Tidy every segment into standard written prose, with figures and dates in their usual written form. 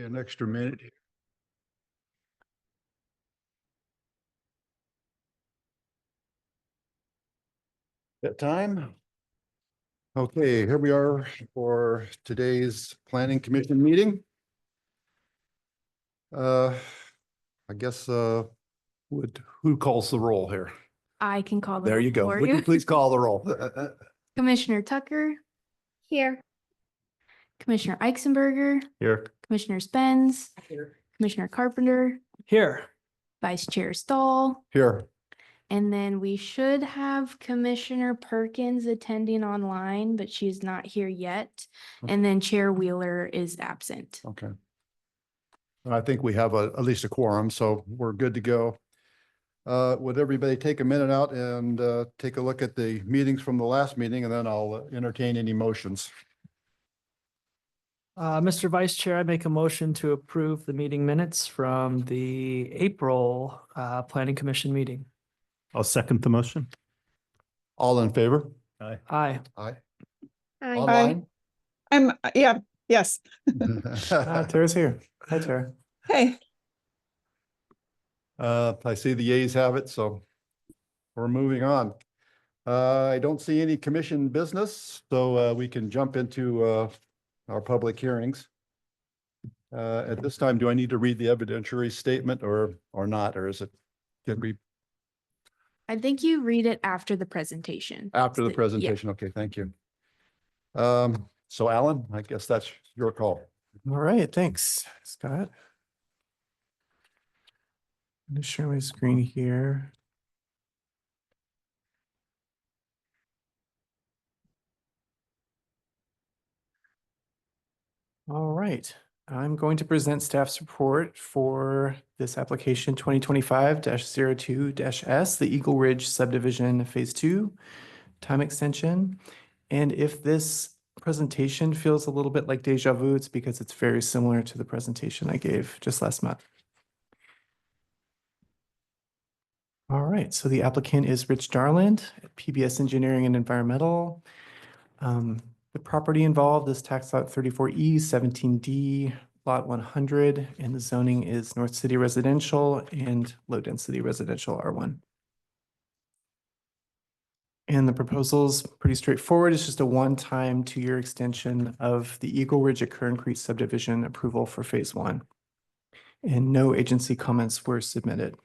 An extra minute. That time? Okay, here we are for today's planning commission meeting. I guess, who calls the roll here? I can call the There you go. for Would you please call the roll? Commissioner Tucker. Here. Commissioner Eisenberger, Here. Commissioner Spence, Commissioner Carpenter, Here. Vice Chair Stahl, Here. and then we should have Commissioner Perkins attending online, but she's not here yet. And then Chair Wheeler is absent. Okay. I think we have at least a quorum, so we're good to go. Would everybody take a minute out and take a look at the meetings from the last meeting, and then I'll entertain any motions. Mr. Vice Chair, I make a motion to approve the meeting minutes from the April Planning Commission meeting. I'll second the motion. All in favor? Aye. Aye. Aye. Online? Yes. Tara's here. Hi, Tara. Hey, I see the yeas have it, so we're moving on. I don't see any commission business, so we can jump into our public hearings. At this time, do I need to read the evidentiary statement or not, or is it, can we, I think you read it after the presentation. after the Yeah. presentation? Okay, thank you. So Alan, I guess that's your call. All right, thanks, Scott. I'm going to share my screen here. All right, I'm going to present staff's report for this application 2025-02-S, the Eagle Ridge subdivision phase 2 time extension. And if this presentation feels a little bit like deja vu, it's because it's very similar to the presentation I gave just last month. All right, so the applicant is Rich Darland at PBS Engineering and Environmental. The property involved is tax lot 34E, 17D, lot 100, and the zoning is North City Residential and Low Density Residential R1. And the proposal is pretty straightforward. It's just a one-time 2-year extension of the Eagle Ridge at Kern Creek subdivision approval for phase 1. And no agency comments were submitted.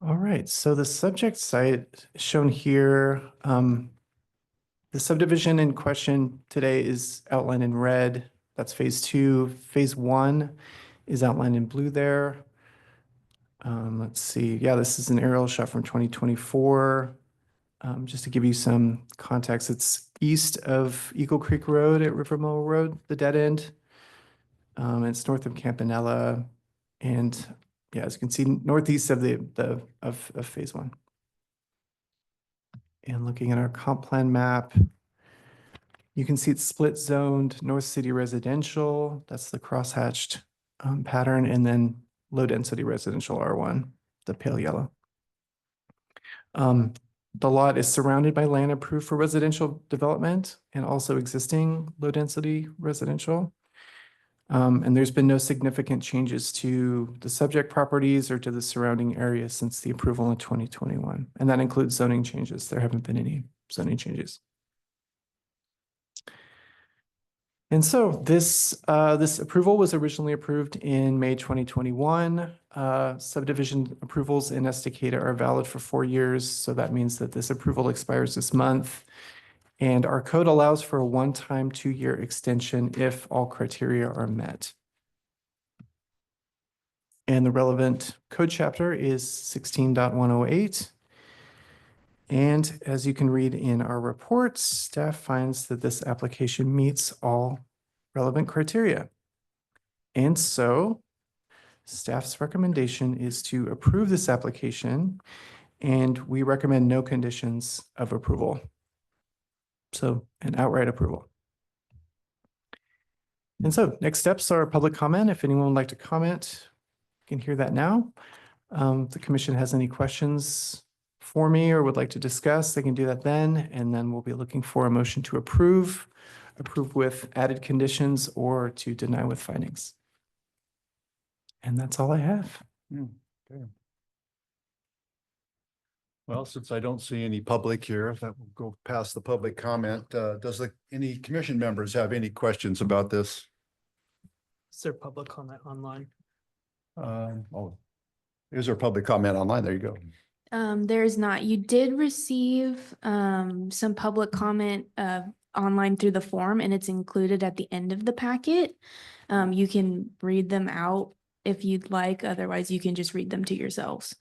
All right, so the subject site shown here, the subdivision in question today is outlined in red. That's phase 2. Phase 1 is outlined in blue there. Let's see. Yeah, this is an aerial shot from 2024. Just to give you some context, it's east of Eagle Creek Road at Rivermill Road, the dead end. It's north of Campanella, and yeah, as you can see, northeast of of phase 1. And looking at our comp plan map, you can see it's split zoned North City Residential. That's the crosshatched pattern, and then low density residential R1, the pale yellow. The lot is surrounded by land approved for residential development and also existing low density residential. And there's been no significant changes to the subject properties or to the surrounding area since the approval in 2021. And that includes zoning changes. There haven't been any zoning changes. And so this approval was originally approved in May 2021. Subdivision approvals in Estacada are valid for 4 years. So that means that this approval expires this month. And our code allows for a one-time 2-year extension if all criteria are met. And the relevant code chapter is 16.108. And as you can read in our report, staff finds that this application meets all relevant criteria. And so staff's recommendation is to approve this application, and we recommend no conditions of approval. So an outright approval. And so next steps are public comment. If anyone would like to comment, you can hear that now. If the commission has any questions for me or would like to discuss, they can do that then. And then we'll be looking for a motion to approve approve with added conditions or to deny with findings. And that's all I have. Okay. Well, since I don't see any public here, that will go past the public comment. Any commission members have any questions about this? Is there public comment online? Oh, is there public comment online? There you go. There is not. You did receive some public comment online through the form, and it's included at the end of the packet. You can read them out if you'd like. Otherwise, you can just read them to yourselves.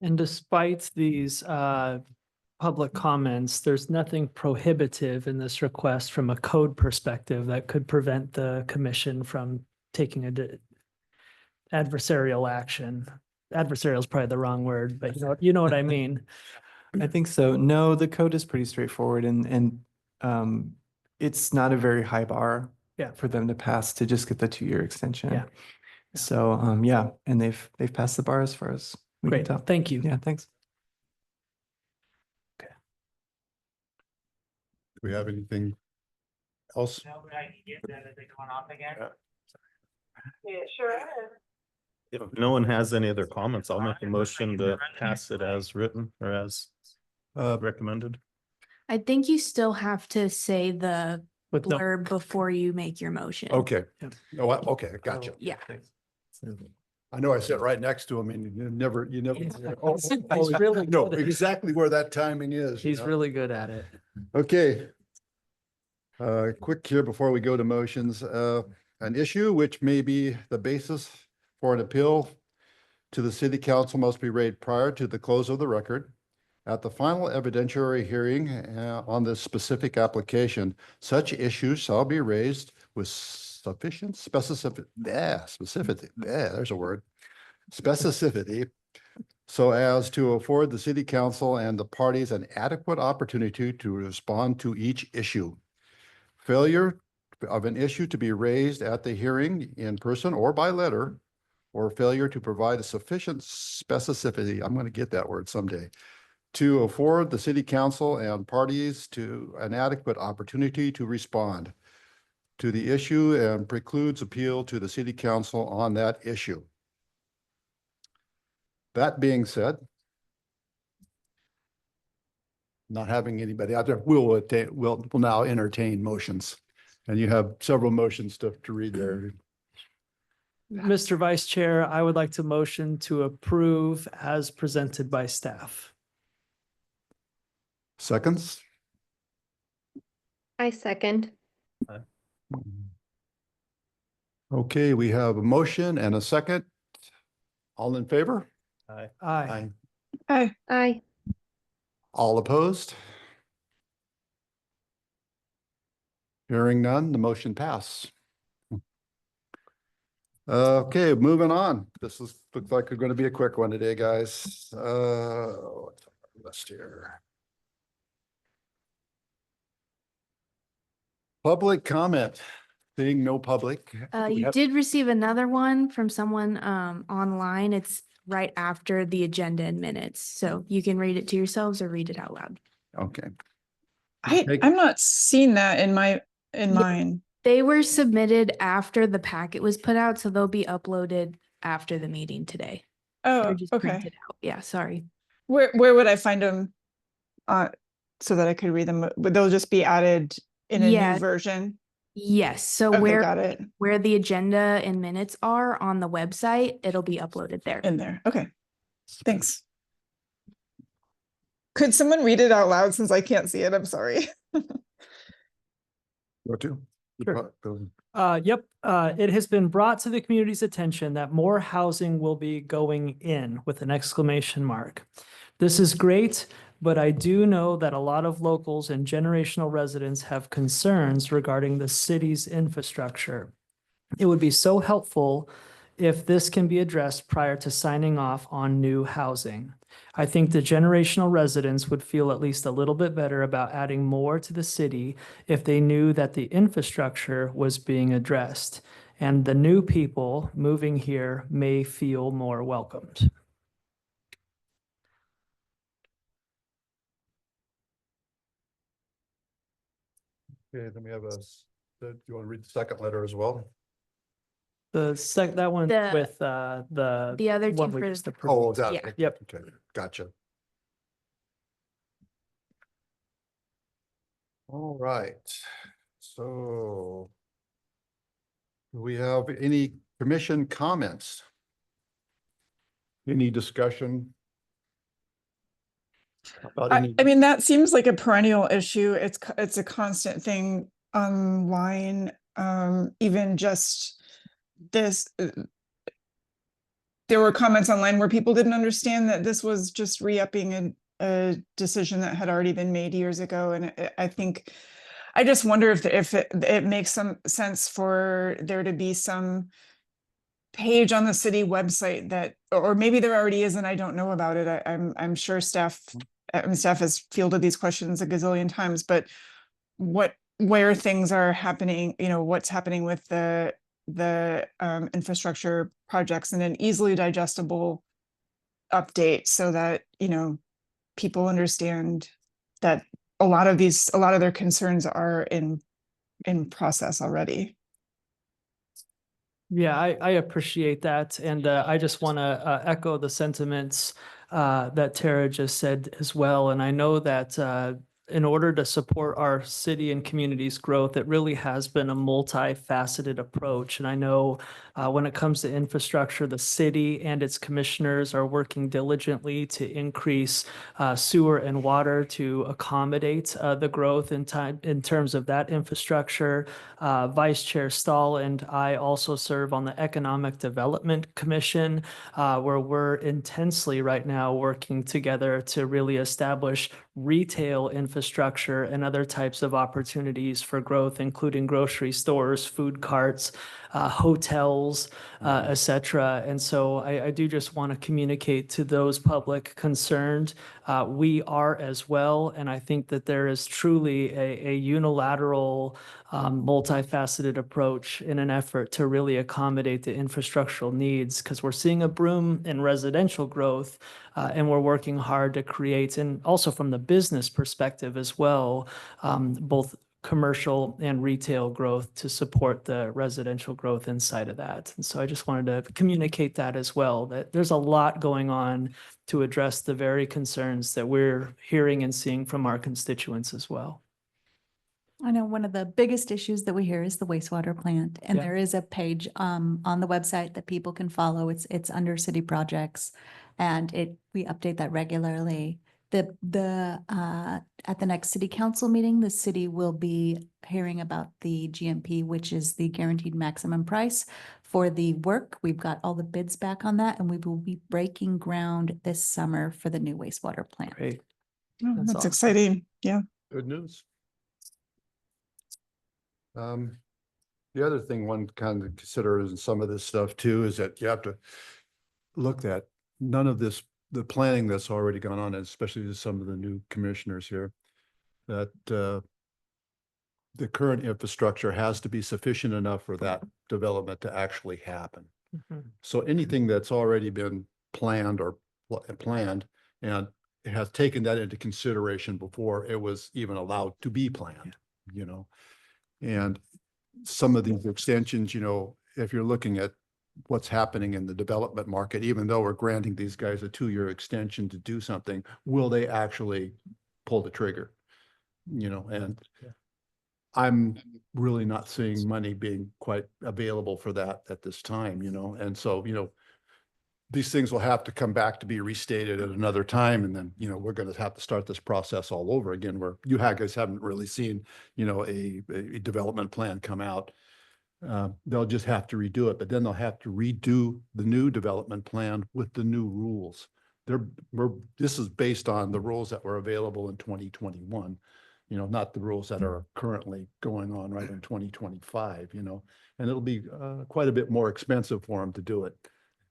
And despite these public comments, there's nothing prohibitive in this request from a code perspective that could prevent the commission from taking adversarial action. Adversarial is probably the wrong word, but you know what I mean. I think so. No, the code is pretty straightforward and it's not a very high bar Yeah. for them to pass to just get the 2-year extension. Yeah. So, yeah, and they've passed the bar as far as we can Great, tell. thank you. Yeah, thanks. Do we have anything else? If no one has any other comments, I'll make a motion to pass it as written or as recommended. I think you still have to say the With no, blurb before you make your motion. Okay. Yeah. Oh, okay, I got you. Yeah. I know I sit right next to him and you never. Oh, He's really no, good at it. exactly where that timing is. he's really good at it. Okay. Quick here before we go to motions, an issue which may be the basis for an appeal to the city council must be raised prior to the close of the record. At the final evidentiary hearing on this specific application, such issues shall be raised with sufficient specificity, there's a word, specificity, so as to afford the city council and the parties an adequate opportunity to respond to each issue. Failure of an issue to be raised at the hearing in person or by letter, or failure to provide a sufficient specificity, I'm going to get that word someday, to afford the city council and parties to an adequate opportunity to respond to the issue and precludes appeal to the city council on that issue. That being said, not having anybody out there, we'll now entertain motions. And you have several motions to read there. Mr. Vice Chair, I would like to motion to approve as presented by staff. Seconds? I second. Okay, we have a motion and a second. All in favor? Aye. Aye. Aye. All opposed? Hearing none, the motion passed. Okay, moving on. Looks like it's going to be a quick one today, guys. What's our list here? Public comment. Seeing no public. We You have- did receive another one from someone online. It's right after the agenda and minutes. So you can read it to yourselves or read it out loud. Okay, I'm not seeing that in mine. They were submitted after the packet was put out, so they'll be uploaded after the meeting today. They're Oh, just okay. printed out. Yeah, sorry. Where would I find them? So that I could read them, but they'll just be added in a Yeah. new version. Yes, so Okay, got it. where the agenda and minutes are on the website, it'll be uploaded there. In there. Okay. Thanks. Could someone read it out loud since I can't see it? I'm sorry. go to. Sure. Yep, it has been brought to the community's attention that more housing will be going in with an exclamation mark. This is great, But I do know that a lot of locals and generational residents have concerns regarding the city's infrastructure. It would be so helpful if this can be addressed prior to signing off on new housing. I think the generational residents would feel at least a little bit better about adding more to the city if they knew that the infrastructure was being addressed. And the new people moving here may feel more welcomed. Okay, then we have do you want to read the second letter as well? That one The- with The other two one we for, just approved. Oh, that. Yeah. Yep. Okay, gotcha. All right, so do we have any commission comments? Any discussion? About any? I mean, that seems like a perennial issue. It's a constant thing online. Even just this, there were comments online where people didn't understand that this was just re-upping a decision that had already been made years ago. And I think, I just wonder if it makes some sense for there to be some page on the city website that, or maybe there already is and I don't know about it. I'm sure staff has fielded these questions a gazillion times, but where things are happening, what's happening with the infrastructure projects, and an easily digestible update so that, people understand that a lot of their concerns are in process already. Yeah, I appreciate that. And I just want to echo the sentiments that Tara just said as well. And I know that in order to support our city and community's growth, it really has been a multifaceted approach. And I know when it comes to infrastructure, the city and its commissioners are working diligently to increase sewer and water to accommodate the growth in terms of that infrastructure. Vice Chair Stahl and I also serve on the Economic Development Commission, where we're intensely right now working together to really establish retail infrastructure and other types of opportunities for growth, including grocery stores, food carts, hotels, et cetera. And so I do just want to communicate to those public concerned. We are as well. And I think that there is truly a unilateral, multifaceted approach in an effort to really accommodate the infrastructural needs, because we're seeing a boom in residential growth, and we're working hard to create, and also from the business perspective as well, both commercial and retail growth to support the residential growth inside of that. And so I just wanted to communicate that as well, that there's a lot going on to address the very concerns that we're hearing and seeing from our constituents as well. I know one of the biggest issues that we hear is the wastewater plant, and Yeah. there is a page on the website that people can follow. It's under city projects, and we update that regularly. At the next city council meeting, the city will be hearing about the GMP, which is the guaranteed maximum price for the work. We've got all the bids back on that, and we will be breaking ground this summer for the new wastewater plant. Great. Oh, That's that's awesome. exciting. Yeah. Good news. The other thing one kind of considers in some of this stuff too, is that you have to look at none of this, the planning that's already gone on, especially to some of the new commissioners here, that the current infrastructure has to be sufficient enough for that development to actually happen. Mhm. So anything that's already been planned and it has taken that into consideration before it was even allowed to be planned, And some of these extensions, if you're looking at what's happening in the development market, even though we're granting these guys a 2-year extension to do something, will they actually pull the trigger? And I'm really not seeing money being quite available for that at this time, and so, these things will have to come back to be restated at another time. And then, we're going to have to start this process all over again, where you guys haven't really seen, a development plan come out. They'll just have to redo it, but then they'll have to redo the new development plan with the new rules. this is based on the rules that were available in 2021. Not the rules that are currently going on right in 2025, and it'll be quite a bit more expensive for them to do it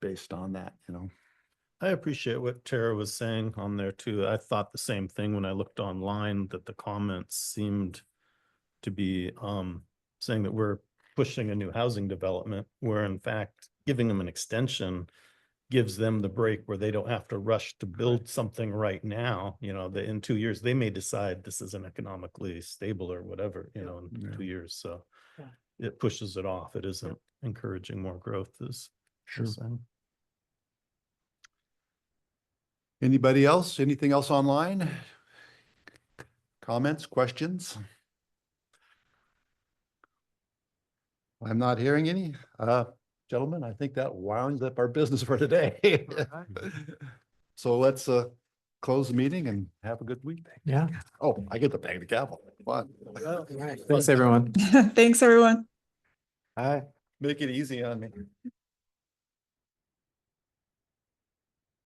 based on that. I appreciate what Tara was saying on there too. I thought the same thing when I looked online, that the comments seemed to be saying that we're pushing a new housing development, where in fact giving them an extension gives them the break where they don't have to rush to build something right now. That in 2 years, they may decide this isn't economically stable or whatever, in Yeah. 2 years. So Yeah. it pushes it off. It isn't encouraging more growth as Sure. saying. Anybody else? Anything else online? Comments, questions? I'm not hearing any. Gentlemen, I think that winds up our business for today. So let's close the meeting and have a good week. Yeah. Oh, I get to bang the gavel. Fun. Thanks, everyone. Thanks, everyone. Bye. Make it easy on me.